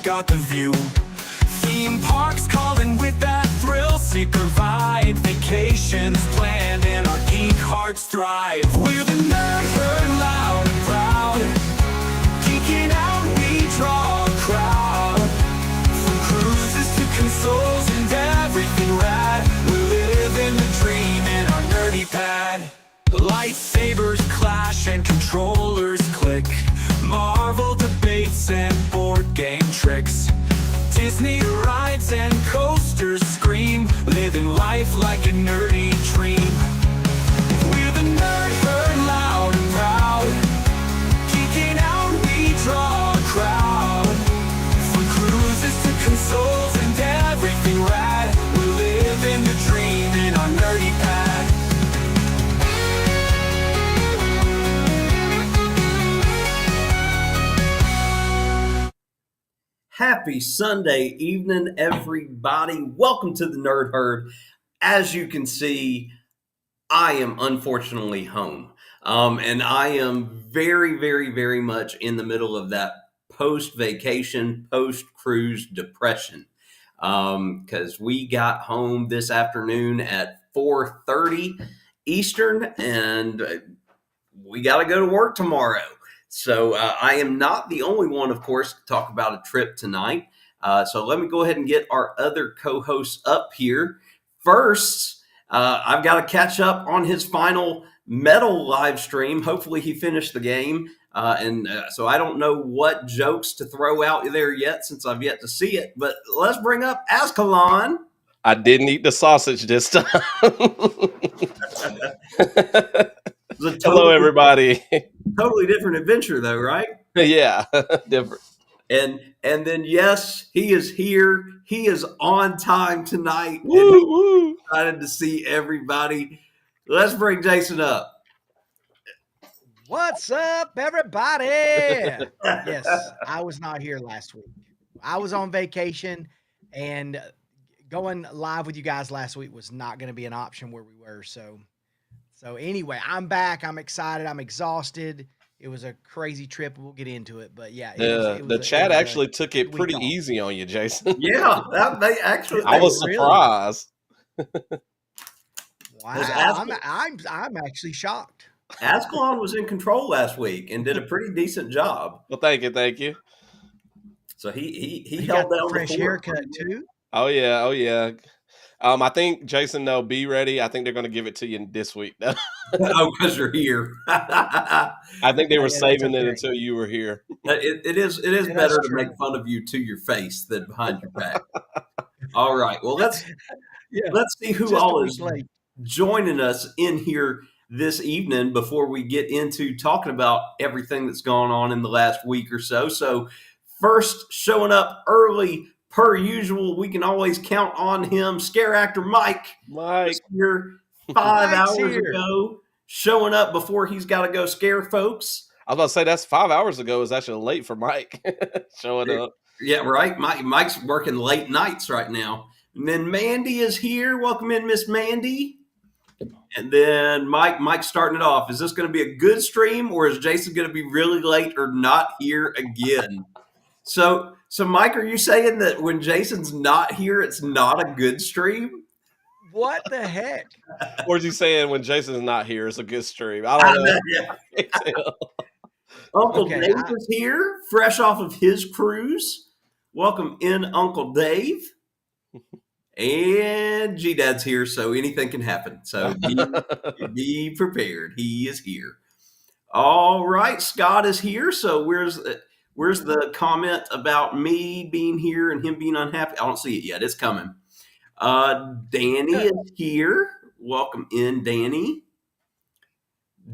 got the view. Theme parks calling with that thrill seeker vibe. Vacations planned and our geek hearts thrive. We're the Nerd Herd, loud and proud. Geeking out, we draw a crowd. From cruises to consoles and everything rad. We live in the dream in our nerdy pad. Lightsabers clash and controllers click. Marvel debates and board game tricks. Disney rides and coasters scream. Living life like a nerdy dream. We're the Nerd Herd, loud and proud. Geeking out, we draw a crowd. From cruises to consoles and everything rad. We live in the dream in our nerdy pad. Happy Sunday evening, everybody. Welcome to the Nerd Herd. As you can see, I am unfortunately home. And I am very much in the middle of that post-vacation, post-cruise depression. Because we got home this afternoon at 4:30 Eastern, and we got to go to work tomorrow. So I am not the only one, of course, to talk about a trip tonight. So let me go ahead and get our other co-hosts up here. First, I've got to catch up on his final medal live stream. Hopefully he finished the game. So I don't know what jokes to throw out there yet since I've yet to see it. But let's bring up Ascalon. I didn't eat the sausage this time. Hello, everybody. Totally different adventure, though, right? Yeah, different. And then, yes, he is here. He is on time tonight. Woo. Excited to see everybody. Let's bring Jason up. What's up, everybody? Yes, I was not here last week. I was on vacation, and going live with you guys last week was not going to be an option where we were. So anyway, I'm back. I'm excited. I'm exhausted. It was a crazy trip. We'll get into it, but yeah. The chat actually took it pretty easy on you, Jason. Yeah, I was surprised. Wow, I'm actually shocked. Ascalon was in control last week and did a pretty decent job. Well, thank you. So he held held down the fresh haircut too. Oh yeah. I think Jason, no, be ready. I think they're going to give it to you this week. Oh, because you're here. I think they were saving it until you were here. It is better to make fun of you to your face than behind your back. All right. Well, let's see who all is joining us in here this evening before we get into talking about everything that's gone on in the last week or so. So first, showing up early per usual, we can always count on him. Scare actor Mike was here 5 hours ago, showing up before he's got to go scare folks. I was about to say that's 5 hours ago is actually late for Mike showing up. Yeah, right. Mike's working late nights right now. And then Mandy is here. Welcome in, Miss Mandy. And then Mike's starting it off. Is this going to be a good stream, or is Jason going to be really late or not here again? So Mike, are you saying that when Jason's not here, it's not a good stream? What the heck? Or is he saying when Jason's not here, it's a good stream? I don't know. Yeah. Uncle Dave is here, fresh off of his cruise. Welcome in, Uncle Dave. And G-Dad's here, so anything can happen. So be prepared. He is here. All right, Scott is here. So where's the comment about me being here and him being unhappy? I don't see it yet. It's coming. Danny is here. Welcome in, Danny.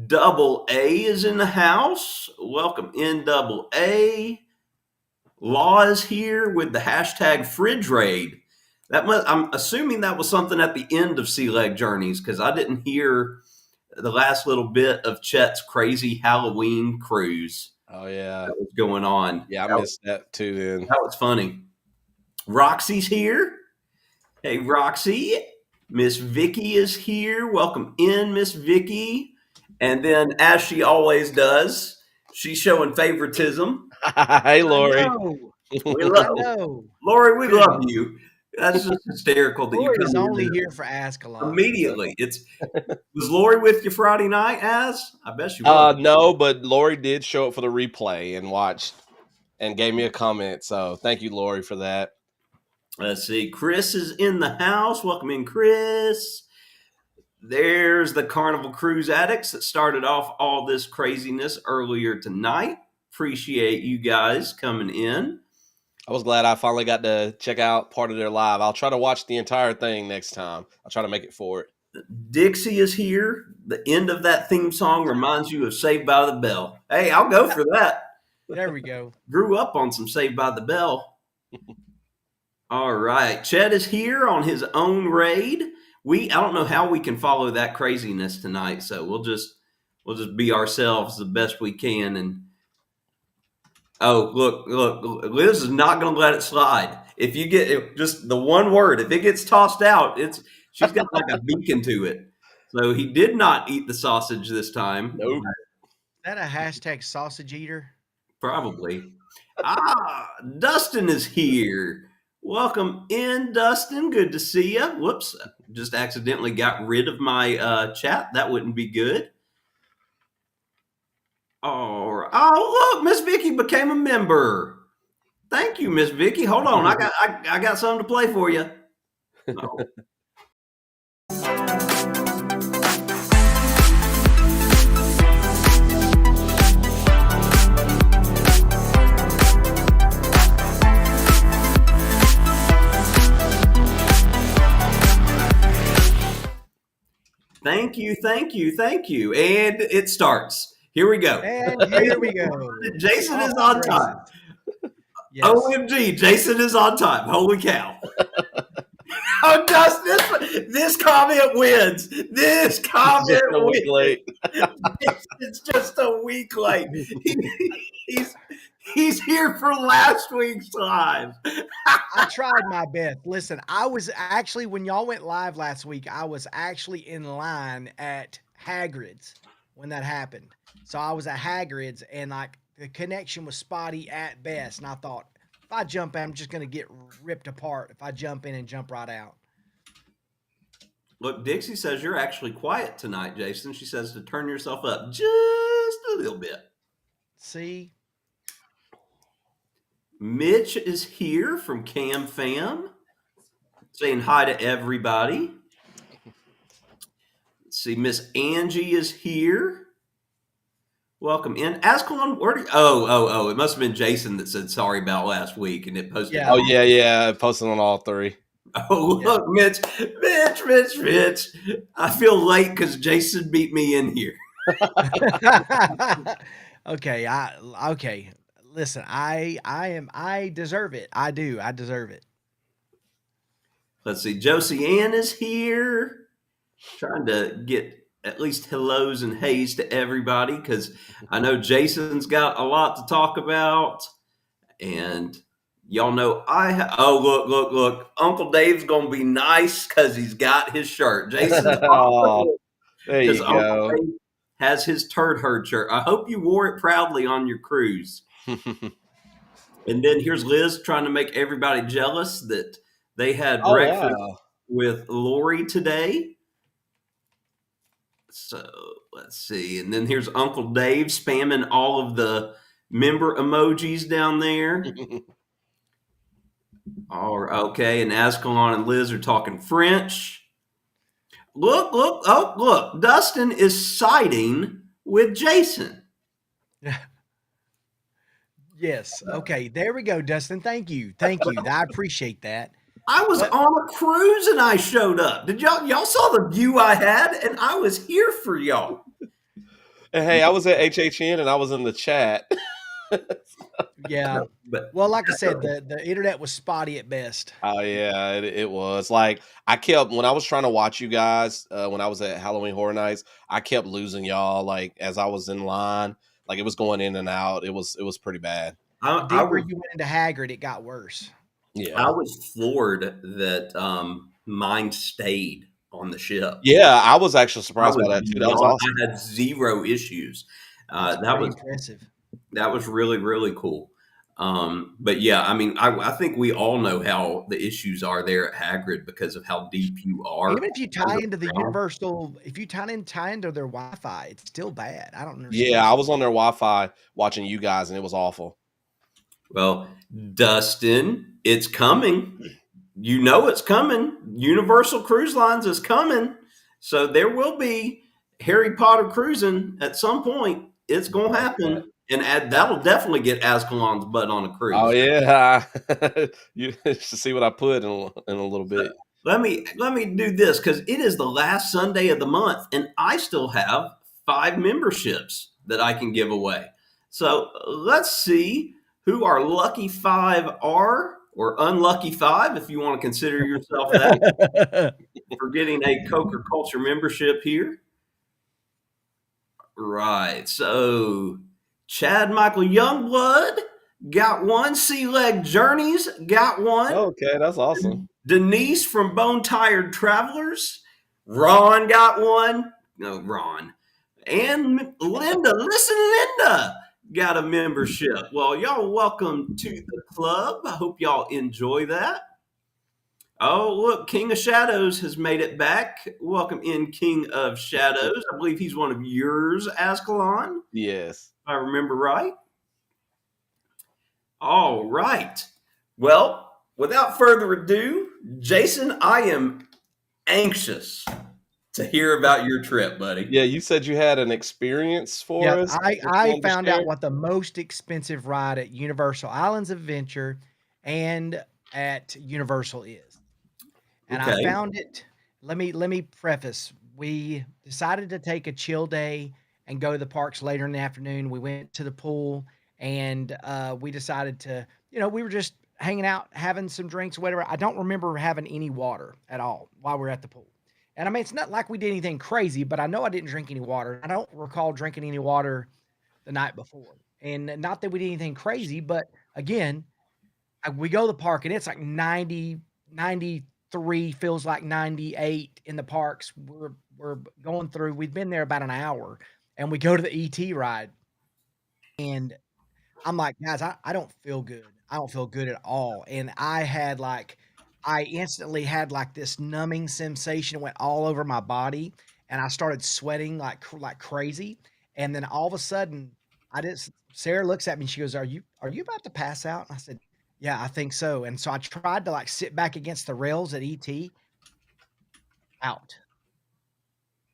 Double A is in the house. Welcome in, Double A. Law is here with the hashtag Fridge Raid. I'm assuming that was something at the end of Sea Leg Journeys, because I didn't hear the last little bit of Chet's crazy Halloween cruise. Oh, yeah. That was going on. Yeah, I missed that too then. That was funny. Roxy's here. Hey, Roxy. Miss Vicky is here. Welcome in, Miss Vicky. And then, as she always does, she's showing favoritism. Hey, Lori. We I love know. Lori. We Good. love you. That's just hysterical that Lori you is come only in here for Ascalon. immediately. Was Lori with you Friday night? I bet she was. No, but Lori did show up for the replay and watched and gave me a comment. So thank you, Lori, for that. Let's see. Chris is in the house. Welcome in, Chris. There's the Carnival Cruise Addicts that started off all this craziness earlier tonight. Appreciate you guys coming in. I was glad I finally got to check out part of their live. I'll try to watch the entire thing next time. I'll try to make it for it. Dixie is here. The end of that theme song reminds you of Saved by the Bell. Hey, I'll go for that. There we go. Grew up on some Saved by the Bell. All right. Chet is here on his own raid. I don't know how we can follow that craziness tonight, so we'll just be ourselves the best we can. And oh, look, Liz is not going to let it slide. If you get just the one word, if it gets tossed out, she's got like a beacon to it. So he did not eat the sausage this time. Nope. Is that a hashtag sausage eater? Probably. Dustin is here. Welcome in, Dustin. Good to see you. Whoops, just accidentally got rid of my chat. That wouldn't be good. Oh, look, Miss Vicky became a member. Thank you, Miss Vicky. Hold on, I got something to play for you. Oh. Thank you. And it starts. Here we go. And here we go. Jason is on time. Yes. OMG, Jason is on time. Holy cow. Oh, Dustin, this comment wins. This comment Just a week wins. late. It's just a week late. He's here for last week's live. I tried my best. Listen, I was actually, when y'all went live last week, I was actually in line at Hagrid's when that happened. So I was at Hagrid's and like the connection was spotty at best. And I thought, if I jump in, I'm just going to get ripped apart if I jump in and jump right out. Look, Dixie says you're actually quiet tonight, Jason. She says to turn yourself up just a little bit. See? Mitch is here from Cam Fam, saying hi to everybody. Let's see, Miss Angie is here. Welcome in. Ascalon, oh, it must have been Jason that said sorry about last week and it posted. Yeah. Oh, yeah. Posting on all three. Oh, look, Mitch. I feel late because Jason beat me in here. Okay. Okay. Listen, I deserve it. I do. I deserve it. Let's see. Josie Ann is here. Trying to get at least hellos and heys to everybody because I know Jason's got a lot to talk about. And y'all know look. Uncle Dave's going to be nice because he's got his shirt. Jason's Oh, there you Uncle go. Dave has his turd herd shirt. I hope you wore it proudly on your cruise. And then here's Liz trying to make everybody jealous that they had breakfast with Lori today. So let's see. And then here's Uncle Dave spamming all of the member emojis down there. All right, okay. And Ascalon and Liz are talking French. Look. Dustin is siding with Jason. Yes. Okay. There we go, Dustin. Thank you. I appreciate that. I was on a cruise and I showed up. Did y'all saw the view I had, and I was here for y'all. Hey, I was at HHN and I was in the chat. Yeah. Well, like I said, the internet was spotty at best. Oh yeah, it was. Like I kept when I was trying to watch you guys when I was at Halloween Horror Nights, I kept losing y'all like as I was in line. Like it was going in and out. It was pretty bad. The deeper you went into Haggard, it got worse. Yeah. I was floored that mine stayed on the ship. Yeah, I was actually surprised by that too. That was awesome. I had zero issues. That was impressive. That was really, really cool. But yeah, I mean, I think we all know how the issues are there at Hagrid because of how deep you are. Even if you tie into the Universal, if you tie into their Wi-Fi, it's still bad. I don't understand. Yeah, I was on their Wi-Fi watching you guys, and it was awful. Well, Dustin, it's coming. You know it's coming. Universal Cruise Lines is coming. So there will be Harry Potter cruising at some point. It's going to happen. And that'll definitely get Ascalon's butt on a cruise. Oh yeah, you should see what I put in a little bit. Let me do this because it is the last Sunday of the month, and I still have 5 memberships that I can give away. So let's see who our lucky 5 are, or unlucky 5, if you want to consider yourself that, for getting a Coker Culture membership here. Right. So Chad Michael Youngblood got one. Sea Leg Journeys got one. Okay, that's awesome. Denise from Bone Tired Travelers. Ron got one. No, Ron. And Linda. Listen, Linda got a membership. Well, y'all welcome to the club. I hope y'all enjoy that. Oh, look, King of Shadows has made it back. Welcome in, King of Shadows. I believe he's one of yours, Ascalon. Yes. If I remember right. All right. Well, without further ado, Jason, I am anxious to hear about your trip, buddy. Yeah, you said you had an experience for Yeah, us. I found out what the most expensive ride at Universal Islands of Adventure and at Universal is. And I Okay. found it. Let me preface. We decided to take a chill day and go to the parks later in the afternoon. We went to the pool and we decided to, we were just hanging out, having some drinks, whatever. I don't remember having any water at all while we were at the pool. And I mean, it's not like we did anything crazy, but I know I didn't drink any water. I don't recall drinking any water the night before. And not that we did anything crazy, but again, we go to the park and it's like 90, 93, feels like 98 in the parks. We're going through, we've been there about an hour and we go to the ET ride. And I'm like, guys, I don't feel good. I don't feel good at all. And I instantly had like this numbing sensation went all over my body and I started sweating like crazy. And then all of a sudden Sarah looks at me and she goes, are you about to pass out? And I said, yeah, I think so. And so I tried to like sit back against the rails at ET, out,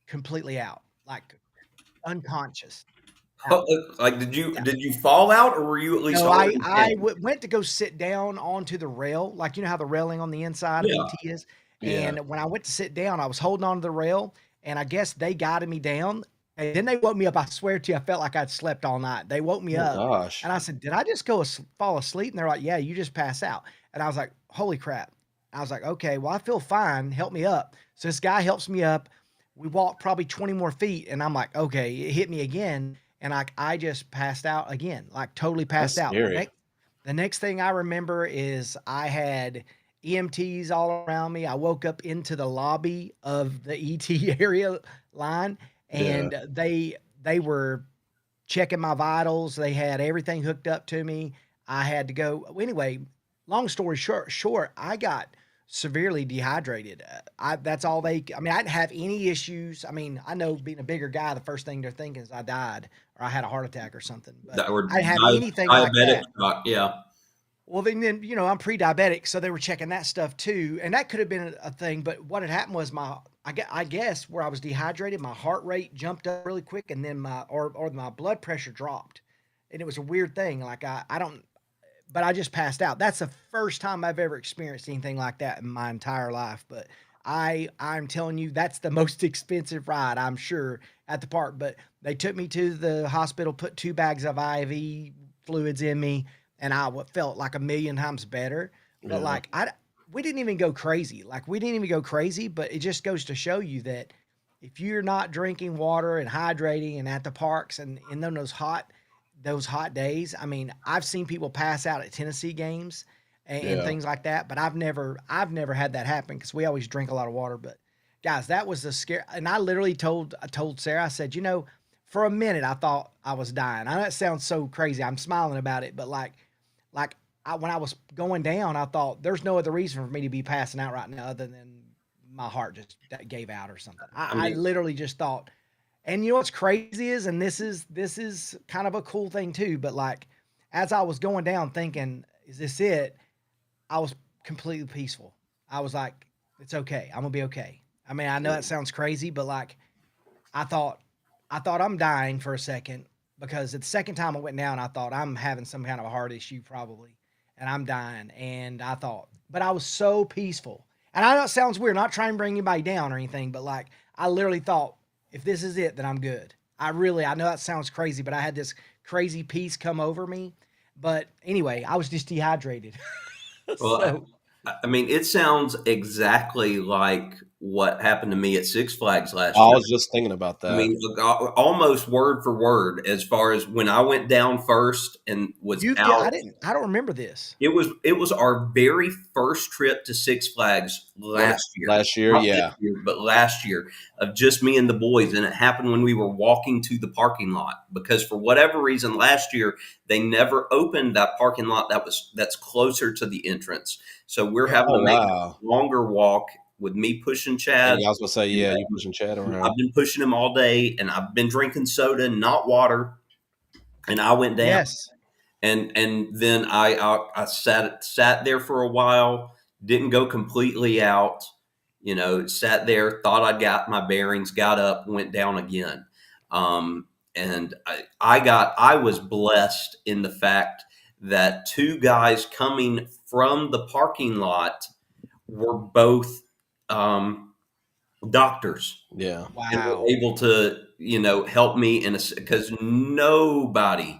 completely out, like unconscious. Like, did you fall out, or were you at least? No, I went to go sit down onto the rail, like how the railing on the inside of ET is. Yeah. And when I went to sit down, I was holding on to the rail, and I guess they guided me down. And then they woke me up. I swear to you, I felt like I'd slept all night. They woke me up, Gosh. and I said, "Did I just fall asleep?" And they're like, "Yeah, you just pass out." And I was like, "Holy crap!" I was like, "Okay, well, I feel fine. Help me up." So this guy helps me up. We walked probably 20 more feet, and I'm like, "Okay," it hit me again. And I just passed out again, like totally passed That's out. scary. The next thing I remember is I had EMTs all around me. I woke up into the lobby of the ET area line, and they were checking my vitals. They had everything hooked up to me. I had to go. Anyway, long story short, I got severely dehydrated. That's all I didn't have any issues. I mean, I know being a bigger guy, the first thing they're thinking is I died or I had a heart attack or something. But I didn't have anything like that. Shock, yeah. Well, then, I'm pre-diabetic, so they were checking that stuff too, and that could have been a thing. But what had happened was I guess where I was dehydrated, my heart rate jumped up really quick, and then my blood pressure dropped, and it was a weird thing. Like but I just passed out. That's the first time I've ever experienced anything like that in my entire life. But I'm telling you, that's the most expensive ride, I'm sure, at the park. But they took me to the hospital, put 2 bags of IV fluids in me, and I felt like a million times better. But like we didn't even go crazy. Like we didn't even go crazy, but it just goes to show you that if you're not drinking water and hydrating and at the parks and in those hot days, I mean, I've seen people pass out at Tennessee games and things like that, but I've never had that happen because we always drink a lot of water. But guys, that was the scare. And I literally told Sarah, I said, for a minute I thought I was dying. I know it sounds so crazy. I'm smiling about it, but like like when I was going down, I thought there's no other reason for me to be passing out right now other than my heart just gave out or something. I I mean, literally just thought, and you know what's crazy is, and this is kind of a cool thing too, but like as I was going down thinking, is this it? I was completely peaceful. I was like, it's okay. I'm gonna be okay. I mean, I know that sounds crazy, but like I thought I'm dying for a second because the second time I went down, I thought I'm having some kind of a heart issue probably, and I'm dying. And I thought, but I was so peaceful. And I know it sounds weird, not trying to bring anybody down or anything, but like I literally thought, if this is it, then I'm good. I know that sounds crazy, but I had this crazy peace come over me. But anyway, I was just dehydrated. well, So I mean, it sounds exactly like what happened to me at Six Flags last I year. was just thinking about I that. mean, look, almost word for word, as far as when I went down first and was you did, out. I don't remember this. It was our very first trip to Six Flags last year. Last year, Not this yeah. year, but last year, of just me and the boys, and it happened when we were walking to the parking lot, because for whatever reason last year they never opened that parking lot that's closer to the entrance. So we're Yeah. having Oh to make a wow. longer walk with me pushing Chad. And I was gonna say, And yeah, you pushing Chad around. I've been pushing him all day, and I've been drinking soda, not water. And I went down, Yes. and then I sat there for a while, didn't go completely out, sat there, thought I'd got my bearings, got up, went down again. And I was blessed in the fact that two guys coming from the parking lot were both doctors, Yeah. and were Wow. able to help me because nobody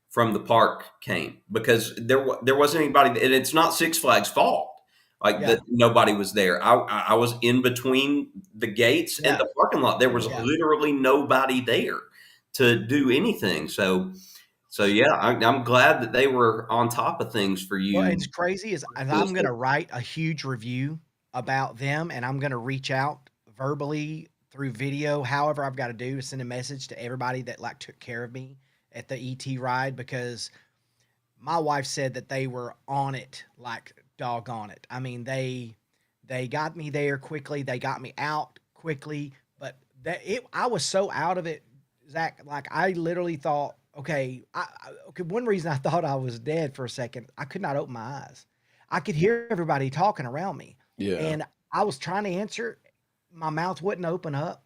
from the park came, because there wasn't anybody, and it's not Six Flags fault, like Yeah. that nobody was there. I was in between the gates and Yeah. the parking lot. There was Yeah. literally nobody there to do anything. So yeah, I'm glad that they were on top of things for you. Well, it's crazy is I'm going to write a huge review about them, and I'm going to reach out verbally through video, however I've got to do to send a message to everybody that like took care of me at the ET ride, because my wife said that they were on it, like doggone it. I mean, they got me there quickly, they got me out quickly, but I was so out of it, Zach. Like I literally thought, okay, okay. One reason I thought I was dead for a second, I could not open my eyes. I could hear everybody talking around me, Yeah. and I was trying to answer, my mouth wouldn't open up.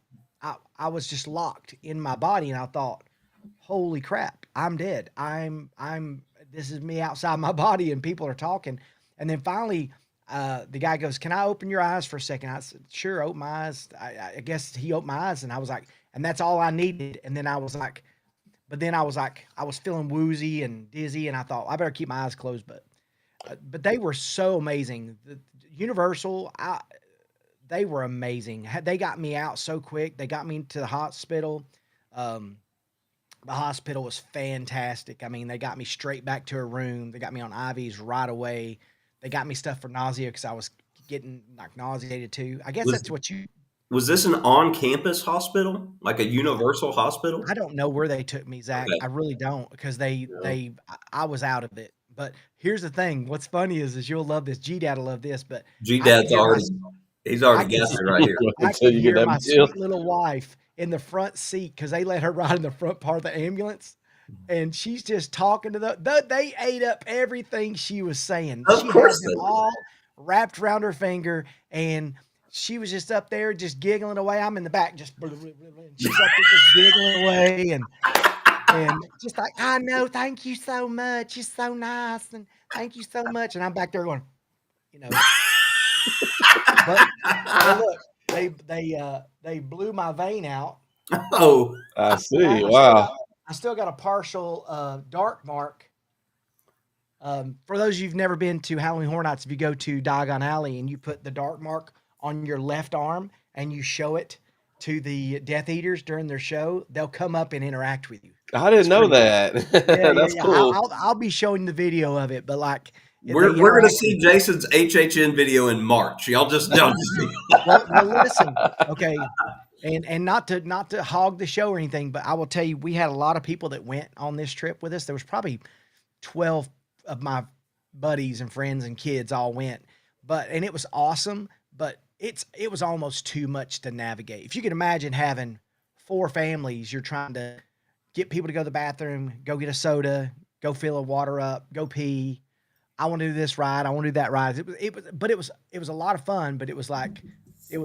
I was just locked in my body, and I thought, holy crap, I'm dead. This is me outside my body, and people are talking. And then finally, the guy goes, "Can I open your eyes for a second?" I said, "Sure, open my eyes." I guess he opened my eyes, and I was like, and that's all I needed. And then I was like, I was feeling woozy and dizzy, and I thought I better keep my eyes closed. But they were so amazing. The Universal, they were amazing. They got me out so quick. They got me to the hospital. Um, the hospital was fantastic. I mean, they got me straight back to a room. They got me on IVs right away. They got me stuff for nausea because I was getting like nauseated too. I guess Was that's what was this an on-campus hospital, like a Universal hospital? I don't know where they took me, Zach. Okay. I really don't, because Yeah. I was out of it. But here's the thing. What's funny is you'll love this. G-Dad will love this, but I could G-Dad's hear my he's I already could got it right here. I Until could you get hear that my deal. sweet little wife in the front seat because they let her ride in the front part of the ambulance, and she's just talking to they ate up everything she was saying. Of She had course them they did. all wrapped around her finger, and she was just up there just giggling away. I'm in the back just and she's up there just giggling away and just like, I know, thank you so much. You're so nice, and thank you so much. And I'm back there going, you know, but look, they blew my vein out. Oh, I I see. still Wow. got I still got a partial dark mark. For those of you've never been to Halloween Horror Nights, if you go to Diagon Alley and you put the dark mark on your left arm and you show it to the Death Eaters during their show, they'll come up and interact with you. I didn't It's know pretty cool. that. Yeah, That's yeah. cool. I'll be showing the video of it, but like we're they gonna interact see with you. Jason's HHN video in March. Y'all just don't. Well, listen, okay, and not to hog the show or anything, but I will tell you, we had a lot of people that went on this trip with us. There was probably 12 of my buddies and friends and kids all went, and it was awesome, but it was almost too much to navigate. If you can imagine having 4 families, you're trying to get people to go to the bathroom, go get a soda, go fill a water up, go pee. I want to do this ride. I want to do that ride. It was a lot of fun, but it was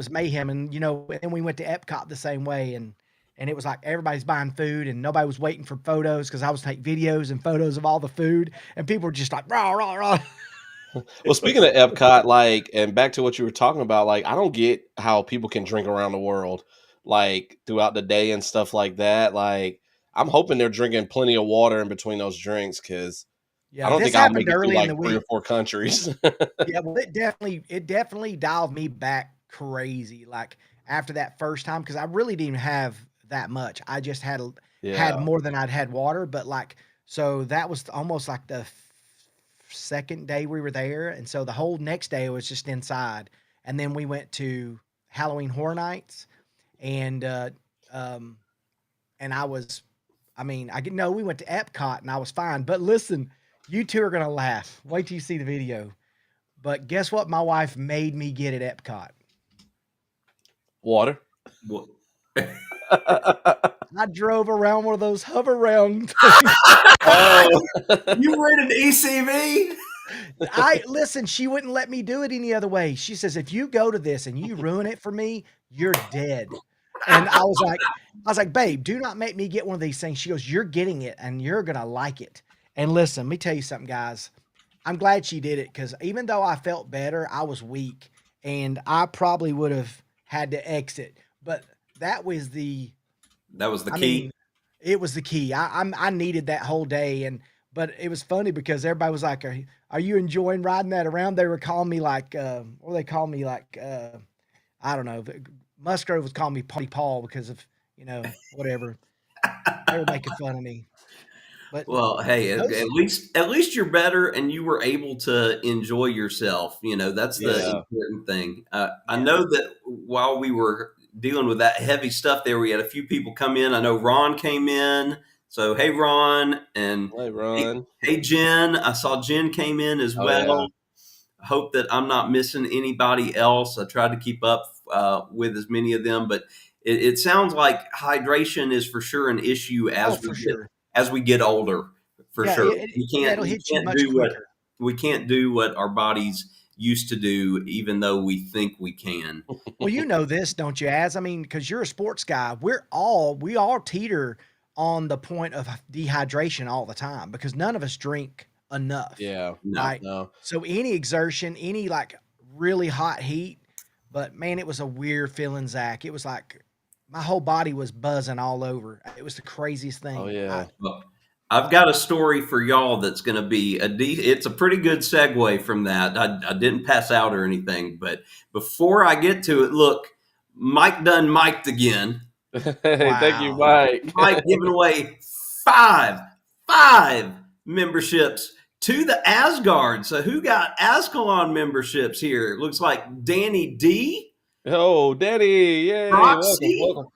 mayhem. And, and we went to Epcot the same way. And it was like everybody's buying food and nobody was waiting for photos because I was taking videos and photos of all the food. And people were just like, rah, rah, rah. Well, speaking of Epcot, and back to what you were talking about, I don't get how people can drink around the world, throughout the day and stuff like that. I'm hoping they're drinking plenty of water in between those drinks because I don't think I'll make it to early in the 3 or week. 4 countries. Yeah, well, it definitely dialed me back crazy. After that first time, because I really didn't have that much. I just had more than I'd had water, but so that was almost like the second day we were there, and so the whole next day was just inside, and then we went to Halloween Horror Nights, and we went to Epcot and I was fine. But listen, you two are gonna laugh. Wait till you see the video. But guess what? My wife made me get at Epcot. Water. What? I drove around one of those hover around. Oh. You were in an ECV? Listen, she wouldn't let me do it any other way. She says, if you go to this and you ruin it for me, you're dead. And I was like, babe, do not make me get one of these things. She goes, you're getting it and you're going to like it. And listen, let me tell you something, guys. I'm glad she did it because even though I felt better, I was weak and I probably would have had to exit. But that was the key. It was the key. I needed that whole day. But it was funny because everybody was like, are you enjoying riding that around? They were calling me I don't know. Musgrove was calling me Party Paul because of, whatever. They were making fun of me. But well, hey, at least you're better and you were able to enjoy yourself. That's the important thing. I know that while we were dealing with that heavy stuff there, we had a few people come in. I know Ron came in. So, hey, Ron. And hey, Ron. Hey, Jen. I saw Jen came in as well. Yeah. I hope that I'm not missing anybody else. I tried to keep up with as many of them, but it sounds like hydration is for sure an issue as we get older. For sure, we can't do what our bodies used to do, even though we think we can. Well, you know this, don't you, Az? I mean, because you're a sports guy. We all teeter on the point of dehydration all the time because none of us drink enough. Yeah. No. So any exertion, any really hot heat, but man, it was a weird feeling, Zach. It was like my whole body was buzzing all over. It was the craziest thing. Oh yeah. I've got a story for y'all that's going to be it's a pretty good segue from that. I didn't pass out or anything, but before I get to it, look, Mike done mic'd again. Hey, wow. Thank you, Mike. Mike giving away five memberships to the Asgard. So who got Ascalon memberships here? It looks like Danny D. Oh, Danny. Yay. Roxy. Welcome.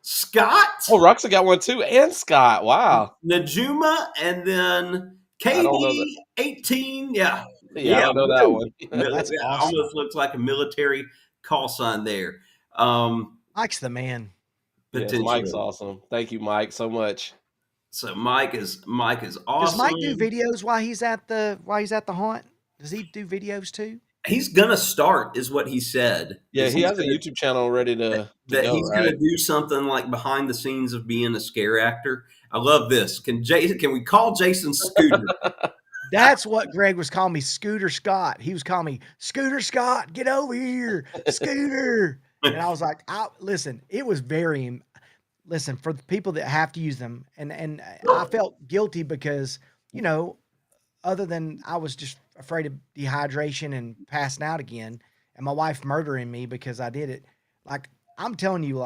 Scott. Oh, Roxy got one too. And Scott. Wow. Najuma. And then KD 18. Yeah. I don't know that one. That's awesome. Almost looks like a military call sign there. Mike's the man. Yes, Mike's awesome. Thank you, Mike, so much. So Mike is awesome. Does Mike do videos while he's at the haunt? Does he do videos too? He's gonna start, is what he said. Yeah, he has a YouTube channel ready to that go, he's gonna do something like behind the scenes of being a scare actor. I love this. Can we call Jason Scooter? That's what Greg was calling me, Scooter Scott. He was calling me Scooter Scott. Get over here, Scooter. And I was like, listen, it was listen, for the people that have to use them. And I felt guilty because, other than I was just afraid of dehydration and passing out again and my wife murdering me because I did it. I'm telling you,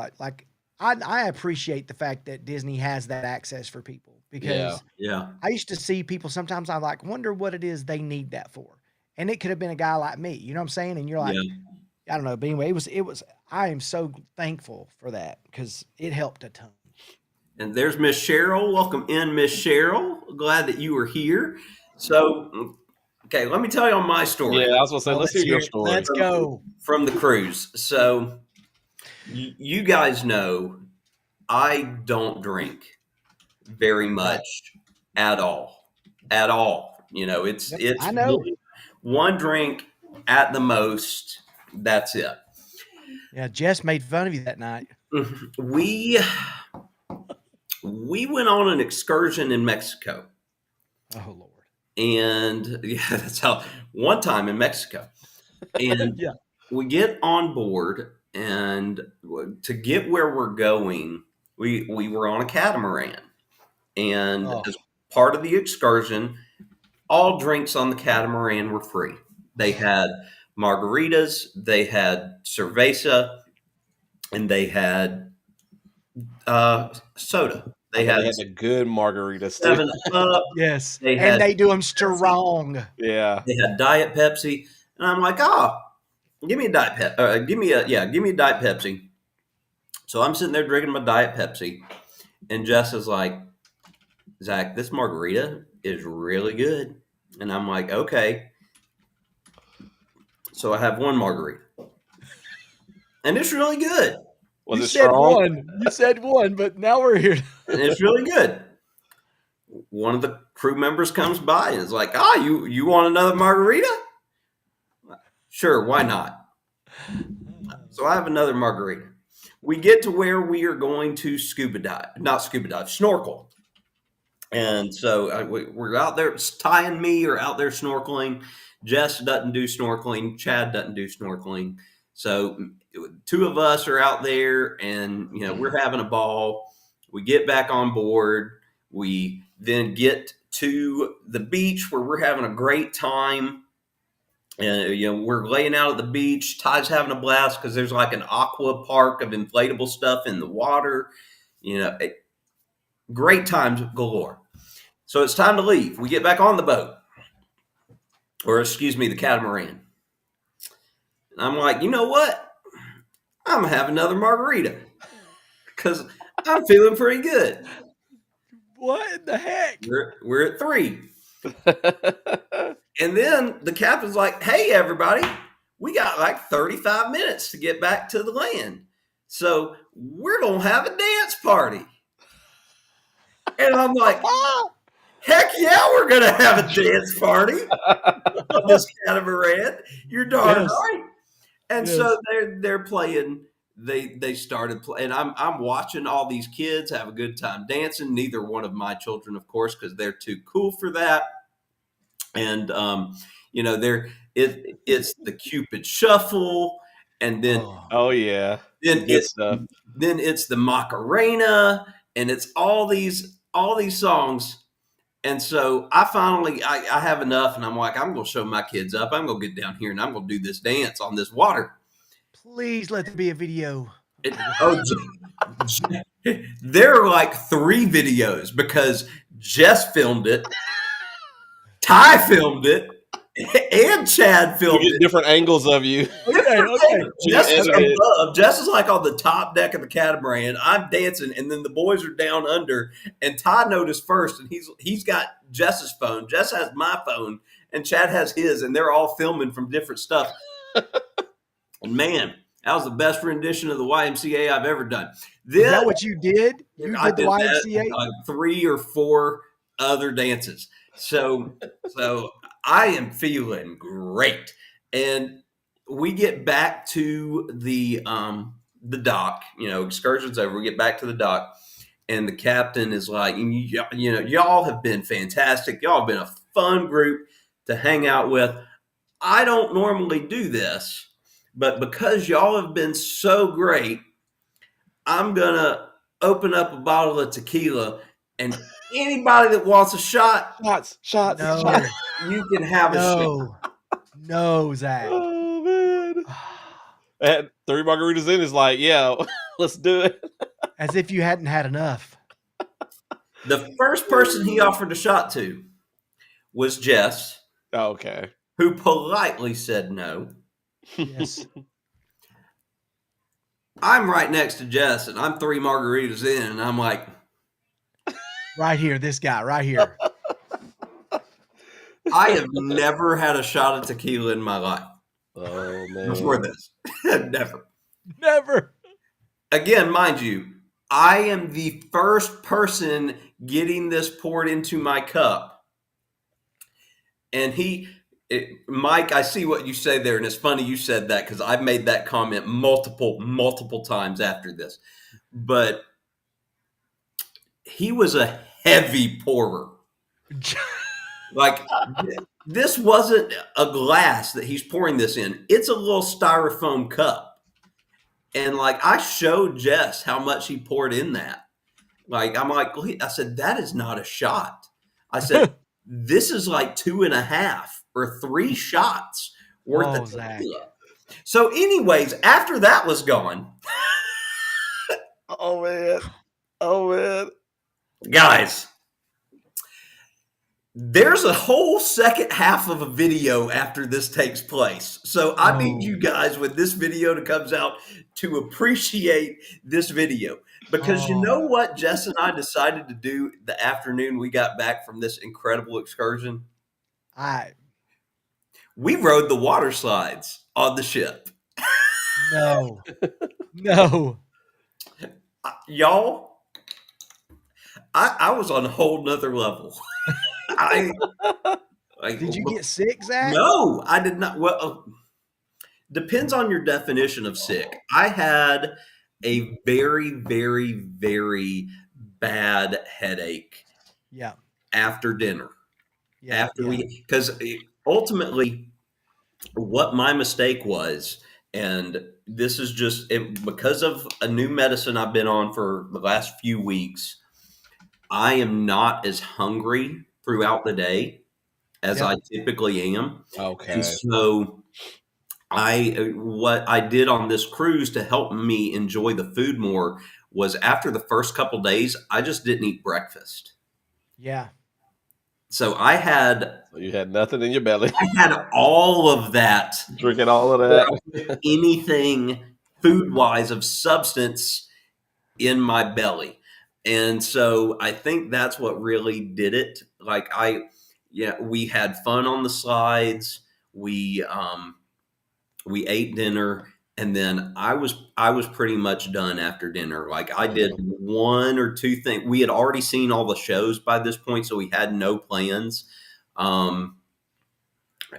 I appreciate the fact that Disney has that access for people because I used to see people sometimes I wonder what it is they need that for. And it could have been a guy like me, you know what I'm saying? And you're like, I don't know. But anyway, it was, I am so thankful for that because it helped a ton. And there's Miss Cheryl. Welcome in, Miss Cheryl. Glad that you were here. So, okay, let me tell you on my story. Yeah, I was gonna say, Well, let's hear your it. story. Let's go. From the cruise. So, you guys know I don't drink very much at all. At all. You know, it's Yep, it's I know. one drink at the most. That's it. Yeah, Jess made fun of you that night. We went on an excursion in Mexico. Oh Lord. And yeah, that's how one time in Mexico. And Yeah. we get on board, and to get where we're going, we were on a catamaran. And Oh. as part of the excursion, all drinks on the catamaran were free. They had margaritas, they had cerveza, and they had soda. They They had had the good margaritas too. 7 Up. Yes. They And had they do them strong. Yeah. They had Diet Pepsi, and I'm like, oh, give me a Diet Pepsi. Give me a Diet Pepsi. So I'm sitting there drinking my Diet Pepsi, and Jess is like, Zach, this margarita is really good, and I'm like, okay. So I have one margarita, and it's really good, Was you it said strong? one. You said one, but now we're here. and it's really good. One of the crew members comes by and is like, you want another margarita? Sure, why not? So I have another margarita. We get to where we are going to snorkel. And so we're out there. Ty and me are out there snorkeling. Jess doesn't do snorkeling. Chad doesn't do snorkeling. So 2 of us are out there, and we're having a ball. We get back on board. We then get to the beach where we're having a great time. And we're laying out at the beach. Ty's having a blast because there's like an aqua park of inflatable stuff in the water. Great times galore. So it's time to leave. We get back on the boat, or excuse me, the catamaran. And I'm like, you know what? I'm gonna have another margarita because I'm feeling pretty good. What in the heck? We're at 3. And then the captain's like, hey, everybody, we got like 35 minutes to get back to the land. So we're going to have a dance party. And I'm like, heck yeah, we're going to have a dance party on this catamaran. You're darn right. And so they're playing. They started playing. I'm watching all these kids have a good time dancing. Neither one of my children, of course, because they're too cool for that. And it's the Cupid Shuffle, and then Oh yeah. then Good stuff. then it's the Macarena, and it's all these songs. And so I finally I have enough, and I'm like, I'm gonna show my kids up. I'm gonna get down here and I'm gonna do this dance on this water. Please let there be a video. There are like 3 videos because Jess filmed it, Ty filmed it, and Chad We filmed get it. different angles of you. Okay. Jess is edited it. above. Jess is like on the top deck of the catamaran. I'm dancing, and then the boys are down under. And Ty noticed first, and he's got Jess's phone. Jess has my phone, and Chad has his, and they're all filming from different stuff. And man, that was the best rendition of the YMCA I've ever done. Is that what you did? You I did the that, YMCA? 3 or 4 other dances. So I am feeling great. And we get back to the dock. Excursion's over. We get back to the dock, and the captain is like, y'all have been fantastic. Y'all have been a fun group to hang out with. I don't normally do this, but because y'all have been so great, I'm gonna open up a bottle of tequila, and anybody that wants a shot, Shots. No. you can have a shot. No, Zach. Oh man. And 3 margaritas in is like, yeah, let's do it. As if you hadn't had enough. The first person he offered a shot to was Jess, Okay. who politely said no. Yes. I'm right next to Jess, and I'm 3 margaritas in, and I'm like, Right here, this guy, right here. I have never had a shot of tequila in my life Oh before man. this. Never. Never. Again, mind you, I am the first person getting this poured into my cup. And Mike, I see what you say there, and it's funny you said that because I've made that comment multiple times after this. But he was a heavy pourer. Like, this wasn't a glass that he's pouring this in. It's a little styrofoam cup. And like, I showed Jess how much he poured in that. Like, I'm like, I said, that is not a shot. I said, this is like 2.5 or 3 shots worth Oh, of Zach. tequila. So, anyways, after that was gone, Oh man. Oh man. guys, there's a whole second half of a video after this takes place. So I need you guys, when this video comes out, to appreciate this video. Because you know what Jess and I decided to do the afternoon we got back from this incredible excursion? We rode the water slides on the ship. No. Y'all, I was on a whole nother level. Did you get sick, Zach? No, I did not. Well, depends on your definition of sick. I had a very, very, very bad headache. Yeah. After dinner. Yeah. Because ultimately, what my mistake was, and this is just because of a new medicine I've been on for the last few weeks, I am not as hungry throughout the day as I typically am. Okay. And so what I did on this cruise to help me enjoy the food more was after the first couple days, I just didn't eat breakfast. Yeah. So you had nothing in your belly. I had all of that. Drinking all of that. Anything food-wise of substance in my belly. And so I think that's what really did it. Like we had fun on the slides. We ate dinner, and then I was pretty much done after dinner. Like I did 1 or 2 things. We had already seen all the shows by this point, so we had no plans.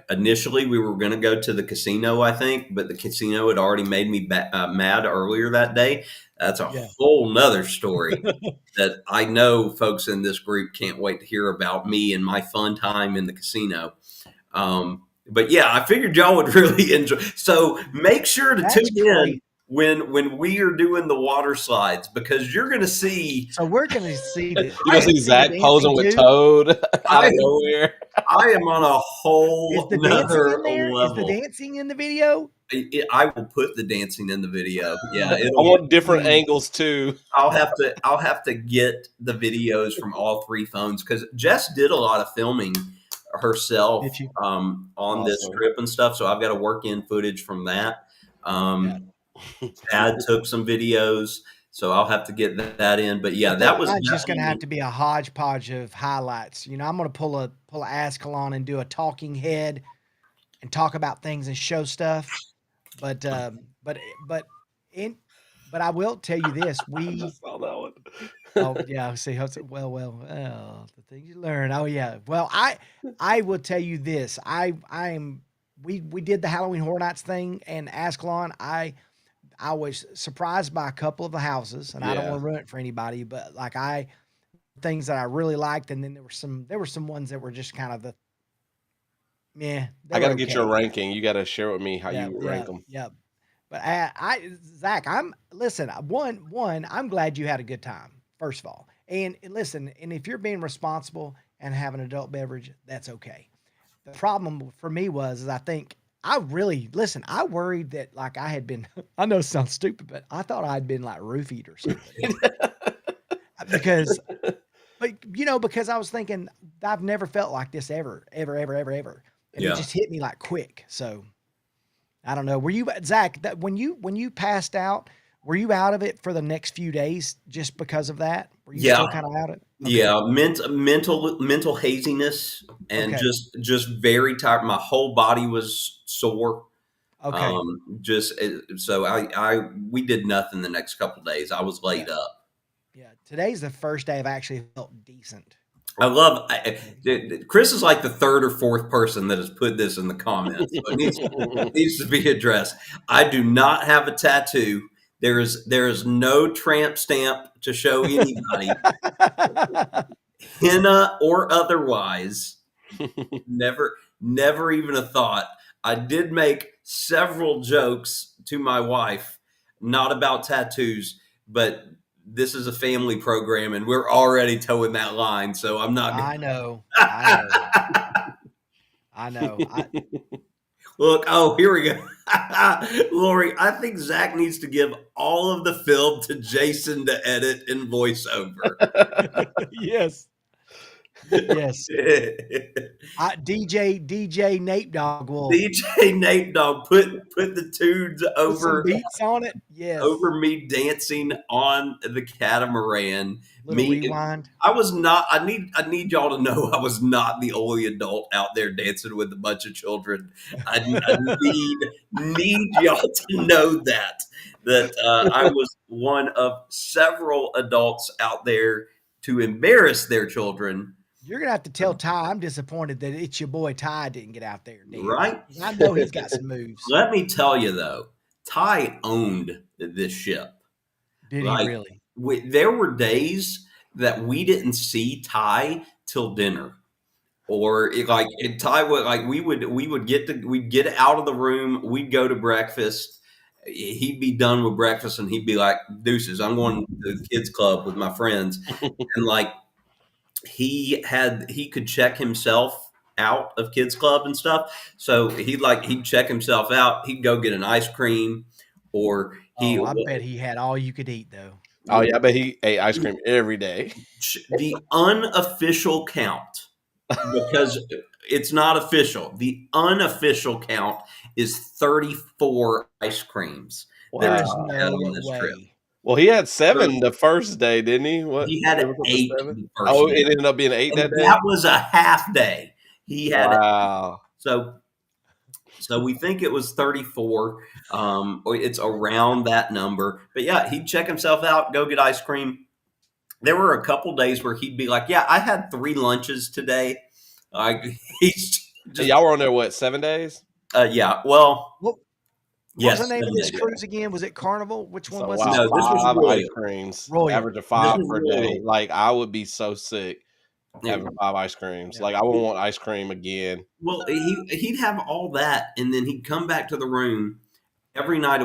Initially, we were going to go to the casino, I think, but the casino had already made me mad earlier that day. That's a whole nother story that I know folks in this group can't wait to hear about me and my fun time in the casino. But yeah, I figured y'all would really enjoy. So make sure to tune in when we are doing the water slides, because you're going to see. So we're going to see this. You're going to see Zach posing with Toad out of nowhere. I am on a whole nother level. Is the dancing in the video? I will put the dancing in the video. Yeah, I want different angles too. I'll have to get the videos from all 3 phones, because Jess did a lot of filming herself on this trip and stuff. So I've got to work in footage from that. Dad took some videos, so I'll have to get that in. But yeah, that was just going to have to be a hodgepodge of highlights. You know, I'm going to pull a Ascalon and do a talking head and talk about things and show stuff. But I will tell you this: I just saw that one. Oh yeah, see how the things you learn. Oh yeah. Well, I will tell you this. We did the Halloween Horror Nights thing, and Ascalon, I was surprised by a couple of the houses, and I don't want to ruin it for anybody, but like things that I really liked, and then there were some ones that were just kind of I got to get your ranking. You got to share with me how you rank them. Yeah. But Zach, I'm glad you had a good time, first of all. And listen, and if you're being responsible and have an adult beverage, that's okay. The problem for me was I worried that like I had been, I know it sounds stupid, but I thought I'd been like roofied or something. because I was thinking I've never felt like this ever. And it just hit me like quick. So I don't know. Were you, Zach, that when you passed out, were you out of it for the next few days just because of that? Were you still kind of out of it? Yeah, mental haziness and Okay. just very tired. My whole body was sore. Okay. Just so I we did nothing the next couple days. I was laid Yeah. up. Yeah. Today's the first day I've actually felt decent. I love Chris is like the third or fourth person that has put this in the comments. So it needs to be addressed. I do not have a tattoo. There is no tramp stamp to show anybody, henna or otherwise. Never even a thought. I did make several jokes to my wife, not about tattoos, but this is a family program and we're already towing that line. So I'm not. I know. I know. Look, oh, here we go. Lori, I think Zach needs to give all of the film to Jason to edit and voiceover. Yes. Yes. DJ Nate Dogg will DJ Nate Dogg put the tunes put some over beats on it. Yes. over me dancing on the catamaran. Little rewind. I was not. I need y'all to know I was not the only adult out there dancing with a bunch of children. I need y'all to know that I was one of several adults out there to embarrass their children. You're gonna have to tell Ty I'm disappointed that it's your boy Ty didn't get out there, dude. Right? I know he's got some moves. Let me tell you though, Ty owned this ship. Did Like, he really? there were days that we didn't see Ty till dinner, or Ty would we'd get out of the room, we'd go to breakfast. He'd be done with breakfast and he'd be like, "Deuces, I'm going to the kids club with my friends," and like he could check himself out of kids club and stuff. So he'd check himself out. He'd go get an ice cream, or I bet he had all you could eat though. Oh yeah, I bet he ate ice cream every day. The unofficial count, because it's not official. The unofficial count is 34 ice creams. There that is he had no on this trip. way. Well, he had 7 the first day, didn't he? What? He had It was up to 8 7? the first Oh, day. it ended up being 8 that And day. that was a half day. He had Wow. So we think it was 34. Or it's around that number. But yeah, he'd check himself out, go get ice cream. There were a couple days where he'd be like, "Yeah, I had 3 lunches today." He's just, Y'all were on there what, 7 days? yeah. Well, What yes. was the name of this 7 days. cruise again? Was it Carnival? Which one So, was wow, No, it? this was 5 Royal. ice creams. Royal. Average of 5 This was per day. Royal. Like I would be so sick Yeah. having 5 ice creams. Yeah. Like I wouldn't want ice cream again. Well, he'd have all that, and then he'd come back to the room every night.